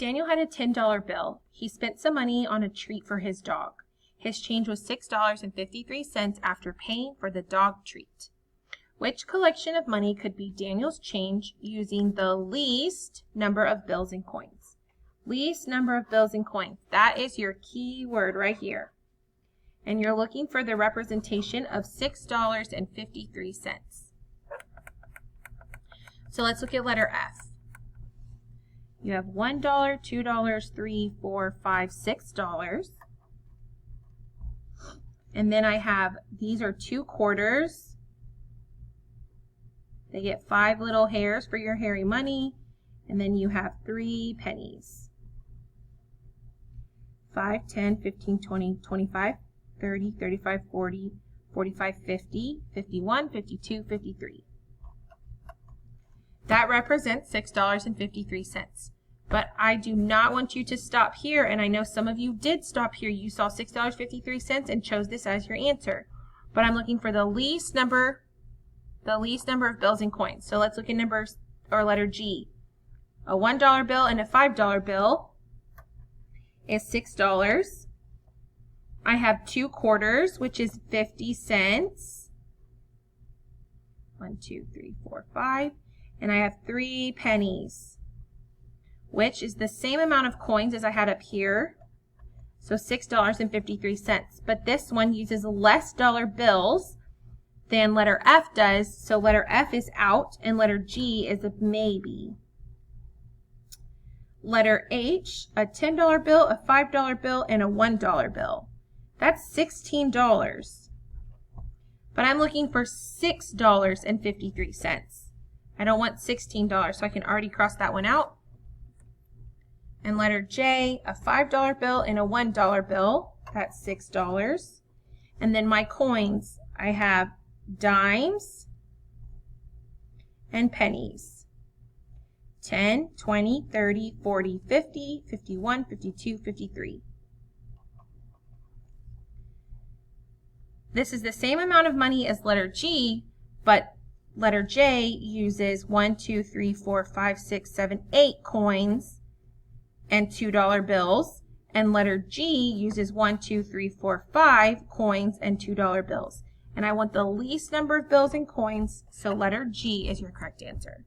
Daniel had a $10 bill. He spent some money on a treat for his dog. His change was $6.53 after paying for the dog treat. Which collection of money could be Daniel's change using the least number of bills and coins? Least number of bills and coins. That is your key word right here. And you're looking for the representation of $6.53. So let's look at letter F. You have $1, $2, $3, $4, $5, $6. And then I have, these are 2 quarters. They get 5 little hairs for your hairy money. And then you have 3 pennies. 5, 10, 15, 20, 25, 30, 35, 40, 45, 50, 51, 52, 53. That represents $6.53. But I do not want you to stop here, and I know some of you did stop here. You saw $6.53 and chose this as your answer. But I'm looking for the least number of bills and coins. So let's look at numbers or letter G. A $1 bill and a $5 bill is $6. I have 2 quarters, which is 50 cents. 1, 2, 3, 4, 5. And I have 3 pennies, which is the same amount of coins as I had up here. So $6.53. But this one uses less dollar bills than letter F does. So letter F is out and letter G is a maybe. Letter H, a $10 bill, a $5 bill, and a $1 bill. That's $16. But I'm looking for $6.53. I don't want $16, so I can already cross that one out. And letter J, a $5 bill and a $1 bill. That's $6. And then my coins, I have dimes and pennies. 10, 20, 30, 40, 50, 51, 52, 53. This is the same amount of money as letter G, but letter J uses 1, 2, 3, 4, 5, 6, 7, 8 coins and $2 bills. And letter G uses 1, 2, 3, 4, 5 coins and $2 bills. And I want the least number of bills and coins, so letter G is your correct answer.